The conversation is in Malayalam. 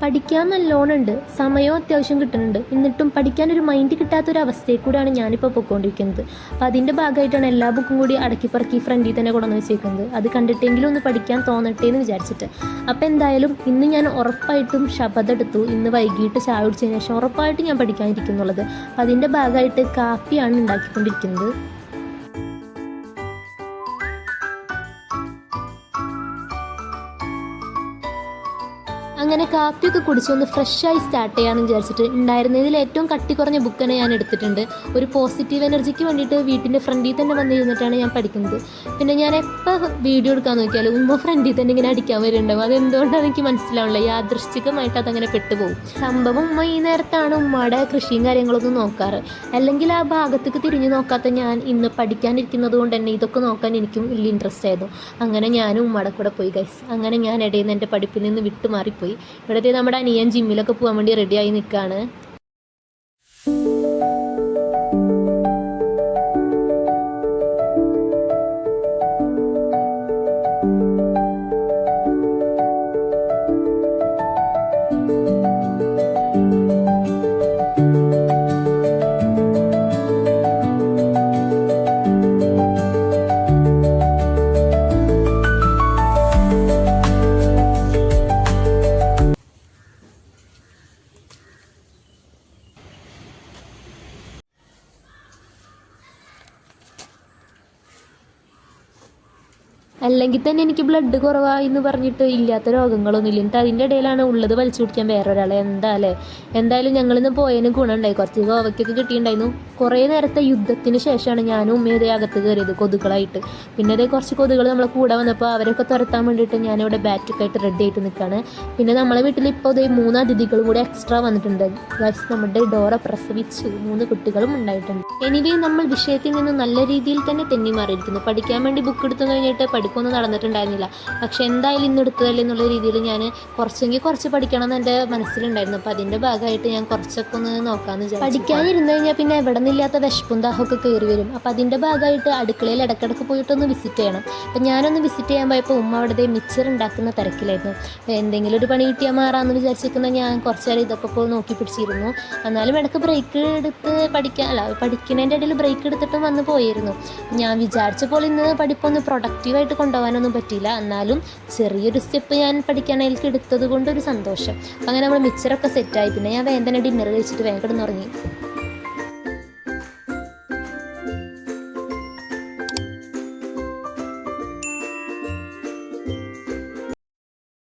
പഠിക്കാൻ നല്ലോണം ഉണ്ട്, സമയവും അത്യാവശ്യം കിട്ടുന്നുണ്ട്. എന്നിട്ടും പഠിക്കാനൊരു മൈൻഡ് കിട്ടാത്തൊരവസ്ഥയിൽ കൂടെയാണ് ഞാനിപ്പോൾ പോയിക്കൊണ്ടിരിക്കുന്നത്. അപ്പോൾ അതിൻ്റെ ഭാഗമായിട്ടാണ് എല്ലാ ബുക്കും കൂടി അടക്കിപ്പറക്കി ഫ്രണ്ടിൽ തന്നെ കൊണ്ടുവന്ന് വെച്ചേക്കുന്നത്. അത് കണ്ടിട്ടെങ്കിലും ഒന്ന് പഠിക്കാൻ തോന്നട്ടെ എന്ന് വിചാരിച്ചിട്ട്. അപ്പോൾ എന്തായാലും ഇന്ന് ഞാൻ ഉറപ്പായിട്ടും ശപഥമെടുത്തു, ഇന്ന് വൈകിട്ട് ചായ കുടിച്ചതിന് ശേഷം ഉറപ്പായിട്ടും ഞാൻ പഠിക്കാനിരിക്കുന്നുള്ളത്. അപ്പോൾ അതിൻ്റെ ഭാഗമായിട്ട് കാപ്പിയാണ് ഉണ്ടാക്കിക്കൊണ്ടിരിക്കുന്നത്. അങ്ങനെ കാപ്പിയൊക്കെ കുടിച്ചൊന്ന് ഫ്രഷായി സ്റ്റാർട്ട് ചെയ്യാമെന്ന് വിചാരിച്ചിട്ട് ഉണ്ടായിരുന്നതിൽ ഏറ്റവും കട്ടി കുറഞ്ഞ ബുക്ക് തന്നെ ഞാൻ എടുത്തിട്ടുണ്ട്. ഒരു പോസിറ്റീവ് എനർജിക്ക് വേണ്ടിയിട്ട് വീട്ടിൻ്റെ ഫ്രണ്ടിൽ തന്നെ വന്നിരുന്നിട്ടാണ് ഞാൻ പഠിക്കുന്നത്. പിന്നെ ഞാൻ എപ്പോൾ വീഡിയോ എടുക്കാൻ നോക്കിയാലും ഉമ്മ ഫ്രണ്ടിൽ തന്നെ ഇങ്ങനെ അടിക്കാൻ വരുന്നുണ്ടാവും. അതെന്തുകൊണ്ടാണ് എനിക്ക് മനസ്സിലാവില്ല, യാദൃശ്ചികമായിട്ട് അതങ്ങനെ പെട്ടുപോകും. സംഭവം ഉമ്മ ഈ നേരത്താണ് ഉമ്മയുടെ കൃഷിയും കാര്യങ്ങളൊന്നും നോക്കാറ്. അല്ലെങ്കിൽ ആ ഭാഗത്തേക്ക് തിരിഞ്ഞു നോക്കാത്ത ഞാൻ ഇന്ന് പഠിക്കാനിരിക്കുന്നത് കൊണ്ട് തന്നെ ഇതൊക്കെ നോക്കാൻ എനിക്കും വലിയ ഇൻട്രസ്റ്റ് ആയിരുന്നു. അങ്ങനെ ഞാനും ഉമ്മയുടെ കൂടെ പോയി ഗൈസ്. അങ്ങനെ ഞാൻ ഇടയിൽ നിന്ന് എൻ്റെ പഠിപ്പിൽ നിന്ന് വിട്ടുമാറിപ്പോയി. ഇവിടുത്തെ നമ്മുടെ അനിയൻ ജിമ്മിലൊക്കെ പോകാൻ വേണ്ടി റെഡിയായി നിൽക്കുകയാണ്. അല്ലെങ്കിൽ തന്നെ എനിക്ക് ബ്ലഡ് കുറവായി എന്ന് പറഞ്ഞിട്ട് ഇല്ലാത്ത രോഗങ്ങളൊന്നും ഇല്ല. എന്നിട്ട് അതിൻ്റെ ഇടയിലാണ് ഉള്ളത് വലിച്ചു കുടിക്കാൻ വേറൊരാളെ. എന്തായാലും ഞങ്ങളിന്ന് പോയതിന് ഗുണമുണ്ടായി. കുറച്ച് ഗോവയ്ക്കൊക്കെ കിട്ടിയിട്ടുണ്ടായിരുന്നു. കുറേ നേരത്തെ യുദ്ധത്തിന് ശേഷമാണ് ഞാനും ഉമ്മയും ഇതേ അകത്ത് കയറിയത് കൊതുകളായിട്ട്. പിന്നെ ഇതേ കുറച്ച് കൊതുകൾ നമ്മളെ കൂടെ വന്നപ്പോൾ അവരൊക്കെ തുരത്താൻ വേണ്ടിയിട്ട് ഞാനിവിടെ ബാറ്റൊക്കെ ആയിട്ട് റെഡി ആയിട്ട് നിൽക്കുകയാണ്. പിന്നെ നമ്മളെ വീട്ടിൽ ഇപ്പോൾ ഇതേ 3 അതിഥികളും കൂടെ എക്സ്ട്രാ വന്നിട്ടുണ്ട്. നമ്മുടെ ഡോറ പ്രസവിച്ചു 3 കുട്ടികളും ഉണ്ടായിട്ടുണ്ട്. എനിവേ നമ്മൾ വിഷയത്തിൽ നിന്ന് നല്ല രീതിയിൽ തന്നെ തെന്നി മാറിയിരിക്കുന്നു. പഠിക്കാൻ വേണ്ടി ബുക്ക് എടുത്തു കഴിഞ്ഞിട്ട് പഠിപ്പൊന്നും നടന്നിട്ടുണ്ടായിരുന്നില്ല. പക്ഷെ എന്തായാലും ഇന്ന് എടുത്തതല്ലേ എന്നുള്ള രീതിയിൽ ഞാൻ കുറച്ച് പഠിക്കണം എന്ന് എൻ്റെ മനസ്സിലുണ്ടായിരുന്നു. അപ്പോൾ അതിൻ്റെ ഭാഗമായിട്ട് ഞാൻ കുറച്ചൊക്കെ ഒന്ന് നോക്കാമെന്ന് വിചാരിച്ചു. പഠിക്കാനിരുന്ന് കഴിഞ്ഞാൽ പിന്നെ എവിടെ നിന്നില്ലാത്ത വിശപ്പും ദാഹമൊക്കെ കയറി വരും. അപ്പോൾ അതിൻ്റെ ഭാഗമായിട്ട് അടുക്കളയിൽ ഇടയ്ക്കിടയ്ക്ക് പോയിട്ടൊന്ന് വിസിറ്റ് ചെയ്യണം. അപ്പോൾ ഞാനൊന്ന് വിസിറ്റ് ചെയ്യാൻ പോയപ്പോൾ ഉമ്മ അവിടെ മിച്ചർ ഉണ്ടാക്കുന്ന തിരക്കിലായിരുന്നു. എന്തെങ്കിലും ഒരു പണി കിട്ടിയാൽ മാറാമെന്ന് വിചാരിച്ചിരിക്കുന്ന ഞാൻ കുറച്ച് നേരം ഇതൊക്കെ പോയി നോക്കി പിടിച്ചിരുന്നു. എന്നാലും ഇടയ്ക്ക് ബ്രേക്ക് എടുത്ത് പഠിക്കുന്നതിൻ്റെ ഇടയിൽ ബ്രേക്ക് എടുത്തിട്ടും വന്ന് പോയിരുന്നു. ഞാൻ വിചാരിച്ച പോലെ ഇന്ന് പഠിപ്പൊന്ന് പ്രൊഡക്റ്റീവായിട്ട് കൊണ്ടുപോകാനൊന്നും പറ്റിയില്ല. എന്നാലും ചെറിയൊരു സ്റ്റെപ്പ് ഞാൻ പഠിക്കാനായിട്ട് എടുത്തത് കൊണ്ടൊരു സന്തോഷം. അങ്ങനെ നമ്മൾ മിച്ചറൊക്കെ സെറ്റായി. പിന്നെ ഞാൻ വേഗം തന്നെ ഡിന്നർ കഴിച്ചിട്ട് വേഗം കിടന്നുറങ്ങി.